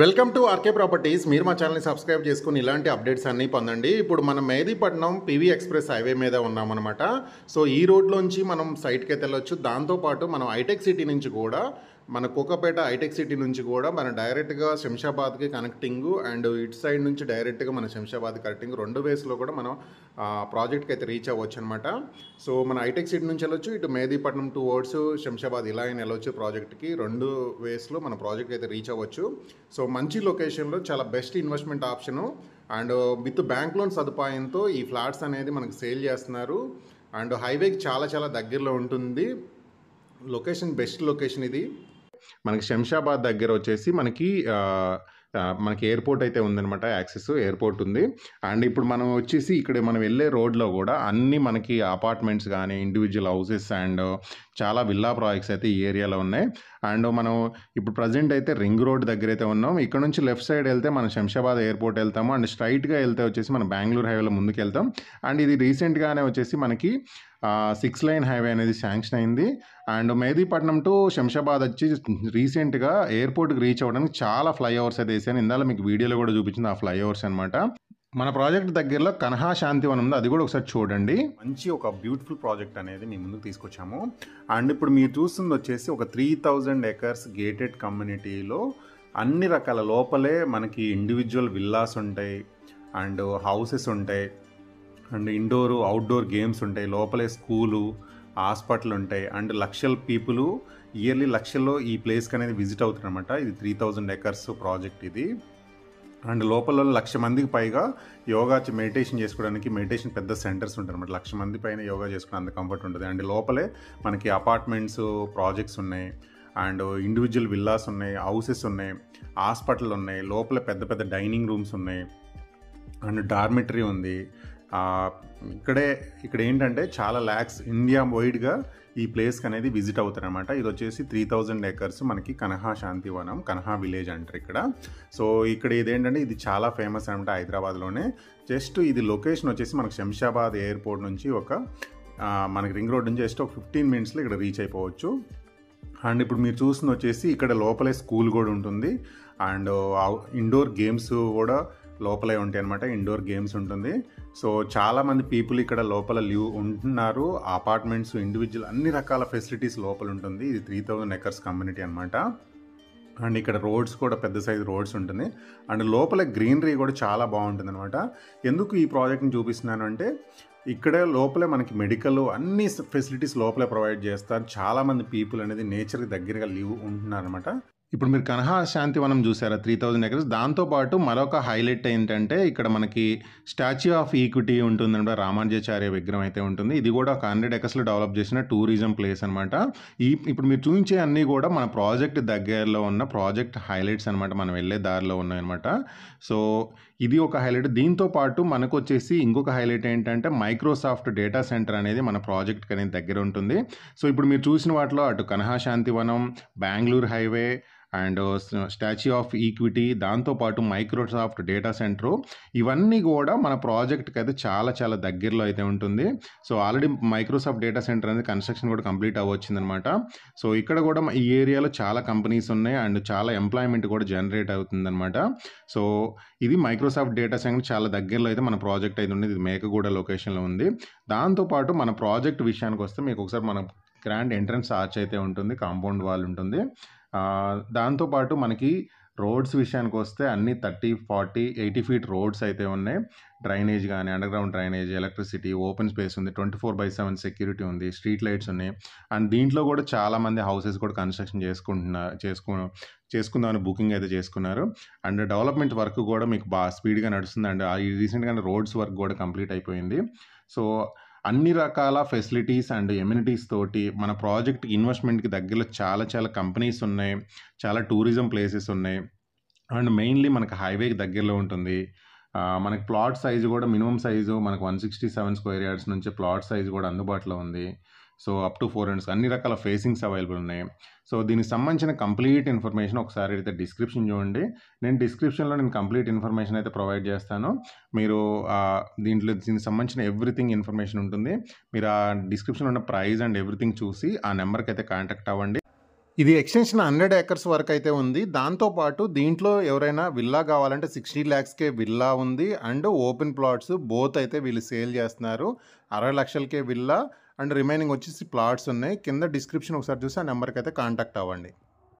Welcome to RK properties. మీరు మా ఛానల్ని సబ్స్క్రైబ్ చేసుకుని ఇలాంటి అప్డేట్స్ అన్నీ పొందండి. ఇప్పుడు మనం మెహదీపట్నం పివి ఎక్స్ప్రెస్ హైవే మీద ఉన్నామన్నమాట. సో ఈ రోడ్లోంచి మనం సైట్కి అయితే వెళ్ళొచ్చు. దాంతోపాటు మనం హైటెక్ సిటీ నుంచి కూడా మన కోకపేట హైటెక్ సిటీ నుంచి కూడా మన డైరెక్ట్గా శంషాబాద్కి కనెక్టింగ్ అండ్ ఇటు సైడ్ నుంచి డైరెక్ట్గా మన శంషాబాద్ కనెక్టింగ్ రెండు వేస్లో కూడా మనం ప్రాజెక్ట్కి అయితే రీచ్ అవ్వచ్చు అనమాట. సో మన హైటెక్ సిటీ నుంచి వెళ్ళొచ్చు, ఇటు మెహదీపట్నం టువర్డ్స్ శంషాబాద్ ఇలా అయినా వెళ్ళొచ్చు. ప్రాజెక్ట్కి రెండు వేస్లో మన ప్రాజెక్ట్ అయితే రీచ్ అవ్వచ్చు. సో మంచి లొకేషన్లో చాలా best investment option and with bank loan సదుపాయంతో ఈ ఫ్లాట్స్ అనేది మనకు సేల్ చేస్తున్నారు. అండ్ హైవేకి చాలా చాలా దగ్గరలో ఉంటుంది. లొకేషన్ బెస్ట్ లొకేషన్ ఇది. మనకి శంషాబాద్ దగ్గర వచ్చేసి మనకి ఎయిర్పోర్ట్ అయితే ఉందన్నమాట. యాక్సెస్ ఎయిర్పోర్ట్ ఉంది. అండ్ ఇప్పుడు మనం వచ్చేసి ఇక్కడ మనం వెళ్ళే రోడ్లో కూడా అన్ని మనకి అపార్ట్మెంట్స్ కానీ ఇండివిజువల్ హౌసెస్ అండ్ చాలా విల్లా ప్రాజెక్ట్స్ అయితే ఈ ఏరియాలో ఉన్నాయి. అండ్ మనం ఇప్పుడు ప్రజెంట్ అయితే రింగ్ రోడ్ దగ్గర అయితే ఉన్నాం. ఇక్కడ నుంచి లెఫ్ట్ సైడ్ వెళ్తే మనం శంషాబాద్ ఎయిర్పోర్ట్ వెళ్తాము. అండ్ స్ట్రైట్గా వెళ్తే వచ్చేసి మనం బెంగళూరు హైవేలో ముందుకు వెళ్తాం. అండ్ ఇది రీసెంట్గానే వచ్చేసి మనకి 6 లైన్ హైవే అనేది శాంక్షన్ అయింది. అండ్ మెహదీపట్నం టు శంషాబాద్ వచ్చి రీసెంట్గా ఎయిర్పోర్ట్కి రీచ్ అవ్వడానికి చాలా ఫ్లైఓవర్స్ అయితే వేసాను. ఇందాక మీకు వీడియోలో కూడా చూపించింది ఆ ఫ్లైఓవర్స్ అనమాట. మన ప్రాజెక్ట్ దగ్గరలో కన్హా శాంతివనం ఉంది, అది కూడా ఒకసారి చూడండి. మంచి ఒక బ్యూటిఫుల్ ప్రాజెక్ట్ అనేది మీ ముందుకు తీసుకొచ్చాము. అండ్ ఇప్పుడు మీరు చూస్తుంది వచ్చేసి ఒక 3000 acres గేటెడ్ కమ్యూనిటీలో అన్ని రకాల లోపలే మనకి ఇండివిజువల్ విల్లాస్ ఉంటాయి అండ్ హౌసెస్ ఉంటాయి అండ్ ఇండోర్ అవుట్డోర్ గేమ్స్ ఉంటాయి. లోపలే స్కూలు హాస్పిటల్ ఉంటాయి. అండ్ లక్షల పీపుల్ ఇయర్లీ లక్షల్లో ఈ ప్లేస్కి అనేది విజిట్ అవుతారు అనమాట. ఇది 3000 acres ప్రాజెక్ట్ ఇది. అండ్ లోపల 1,00,000 మందికి పైగా యోగా మెడిటేషన్ చేసుకోవడానికి మెడిటేషన్ పెద్ద సెంటర్స్ ఉంటాయి అనమాట. 1,00,000 మంది పైన యోగా చేసుకునే అంత కంఫర్ట్ ఉంటుంది. అండ్ లోపలే మనకి అపార్ట్మెంట్స్ ప్రాజెక్ట్స్ ఉన్నాయి అండ్ ఇండివిజువల్ విల్లాస్ ఉన్నాయి, హౌసెస్ ఉన్నాయి, హాస్పిటల్ ఉన్నాయి, లోపల పెద్ద పెద్ద డైనింగ్ రూమ్స్ ఉన్నాయి అండ్ డార్మెటరీ ఉంది. ఇక్కడ ఏంటంటే చాలా ల్యాక్స్ ఇండియా వైడ్గా ఈ ప్లేస్కి అనేది విజిట్ అవుతారనమాట. ఇది వచ్చేసి 3000 acres మనకి కన్హా శాంతివనం, కన్హా విలేజ్ అంటారు ఇక్కడ. సో ఇక్కడ ఇదేంటంటే ఇది చాలా ఫేమస్ అనమాట హైదరాబాద్లోనే. జస్ట్ ఇది లొకేషన్ వచ్చేసి మనకి శంషాబాద్ ఎయిర్పోర్ట్ నుంచి మనకి రింగ్ రోడ్ నుంచి జస్ట్ ఒక 15 minutesలో ఇక్కడ రీచ్ అయిపోవచ్చు. అండ్ ఇప్పుడు మీరు చూస్తుంది వచ్చేసి ఇక్కడ లోపలే స్కూల్ కూడా ఉంటుంది అండ్ ఇండోర్ గేమ్స్ కూడా లోపలే ఉంటాయి అనమాట. ఇండోర్ గేమ్స్ ఉంటుంది. సో చాలామంది పీపుల్ ఇక్కడ లోపల ఉంటున్నారు. అపార్ట్మెంట్స్ ఇండివిజువల్ అన్ని రకాల ఫెసిలిటీస్ లోపల ఉంటుంది. ఇది 3000 acres కమ్యూనిటీ అనమాట. అండ్ ఇక్కడ రోడ్స్ కూడా పెద్ద సైజు రోడ్స్ ఉంటుంది. అండ్ లోపల గ్రీనరీ కూడా చాలా బాగుంటుంది అనమాట. ఎందుకు ఈ ప్రాజెక్ట్ని చూపిస్తున్నాను అంటే ఇక్కడే లోపలే మనకి మెడికల్ అన్ని ఫెసిలిటీస్ లోపలే ప్రొవైడ్ చేస్తారు. చాలామంది పీపుల్ అనేది నేచర్కి దగ్గరగా ఉంటున్నారు అనమాట. ఇప్పుడు మీరు కన్హా శాంతివనం చూసారా 3000 acres. దాంతోపాటు మరొక హైలైట్ ఏంటంటే ఇక్కడ మనకి స్టాచ్యూ ఆఫ్ ఈక్విటీ ఉంటుందన్నమాట. రామానుజాచార్య విగ్రహం అయితే ఉంటుంది. ఇది కూడా ఒక 100 acresలో డెవలప్ చేసిన టూరిజం ప్లేస్ అనమాట. ఇప్పుడు మీరు చూపించే అన్నీ కూడా మన ప్రాజెక్ట్ దగ్గరలో ఉన్న ప్రాజెక్ట్ హైలైట్స్ అనమాట. మనం వెళ్ళే దారిలో ఉన్నాయన్నమాట. సో ఇది ఒక హైలైట్. దీంతో పాటు మనకు వచ్చేసి ఇంకొక హైలైట్ ఏంటంటే మైక్రోసాఫ్ట్ డేటా సెంటర్ అనేది మన ప్రాజెక్ట్కి అనేది దగ్గర ఉంటుంది. సో ఇప్పుడు మీరు చూసిన వాటిలో అటు Kanha Shantivanam, Bengaluru highway and statue of equity, దాంతోపాటు మైక్రోసాఫ్ట్ డేటా సెంటరు, ఇవన్నీ కూడా మన ప్రాజెక్ట్కి అయితే చాలా చాలా దగ్గరలో అయితే ఉంటుంది. So already Microsoft data centre అనేది కన్స్ట్రక్షన్ కూడా కంప్లీట్ అవ్వచ్చిందనమాట. సో ఇక్కడ కూడా ఈ ఏరియాలో చాలా కంపెనీస్ ఉన్నాయి అండ్ చాలా ఎంప్లాయ్మెంట్ కూడా జనరేట్ అవుతుందన్నమాట. సో ఇది మైక్రోసాఫ్ట్ డేటా సెంటర్ చాలా దగ్గరలో అయితే మన ప్రాజెక్ట్ అయితే ఉంది. ఇది మేకగూడ లొకేషన్లో ఉంది. దాంతోపాటు మన ప్రాజెక్ట్ విషయానికి వస్తే మీకు ఒకసారి మన గ్రాండ్ ఎంట్రన్స్ ఆర్చ్ అయితే ఉంటుంది, కాంపౌండ్ వాల్ ఉంటుంది. దాంతోపాటు మనకి రోడ్స్ విషయానికి వస్తే అన్ని 30, 40, 80 feet రోడ్స్ అయితే ఉన్నాయి. డ్రైనేజ్ కానీ underground drainage, electricity, open space ఉంది, 24/7 సెక్యూరిటీ ఉంది, స్ట్రీట్ లైట్స్ ఉన్నాయి. అండ్ దీంట్లో కూడా చాలామంది హౌసెస్ కూడా కన్స్ట్రక్షన్ చేసుకుందామని బుకింగ్ అయితే చేసుకున్నారు. అండ్ డెవలప్మెంట్ వర్క్ కూడా మీకు బాగా స్పీడ్గా నడుస్తుంది. అండ్ రీసెంట్గానే రోడ్స్ వర్క్ కూడా కంప్లీట్ అయిపోయింది. సో అన్ని రకాల ఫెసిలిటీస్ అండ్ ఎమ్యూనిటీస్ తోటి మన ప్రాజెక్ట్ ఇన్వెస్ట్మెంట్కి దగ్గరలో చాలా చాలా కంపెనీస్ ఉన్నాయి, చాలా టూరిజం ప్లేసెస్ ఉన్నాయి అండ్ మెయిన్లీ మనకు హైవేకి దగ్గరలో ఉంటుంది. మనకి ప్లాట్ సైజు కూడా మినిమం సైజు మనకు 167 square yards నుంచి ప్లాట్ సైజు కూడా అందుబాటులో ఉంది. సో అప్ టు 400 అన్ని రకాల ఫేసింగ్స్ అవైలబుల్ ఉన్నాయి. సో దీనికి సంబంధించిన కంప్లీట్ ఇన్ఫర్మేషన్ ఒకసారి అయితే డిస్క్రిప్షన్ చూడండి. నేను కంప్లీట్ ఇన్ఫర్మేషన్ అయితే ప్రొవైడ్ చేస్తాను. మీరు దీనికి సంబంధించిన ఎవ్రీథింగ్ ఇన్ఫర్మేషన్ ఉంటుంది. మీరు ఆ డిస్క్రిప్షన్లో ఉన్న ప్రైస్ అండ్ ఎవ్రీథింగ్ చూసి ఆ నెంబర్కి అయితే కాంటాక్ట్ అవ్వండి. ఇది ఎక్స్టెన్షన్ 100 ఏకర్స్ వరకు అయితే ఉంది. దాంతో పాటు దీంట్లో ఎవరైనా విల్లా కావాలంటే 60 లాక్స్‌కే విల్లా ఉంది. అండ్ ఓపెన్ ప్లాట్స్ బోత్ అయితే వీళ్ళు సేల్ చేస్తున్నారు. 60 లక్షలకే విల్లా అండ్ రిమైనింగ్ వచ్చేసి ప్లాట్స్ ఉన్నాయి. కింద డిస్క్రిప్షన్ ఒకసారి చూసి ఆ నెంబర్‌కి అయితే కాంటాక్ట్ అవ్వండి.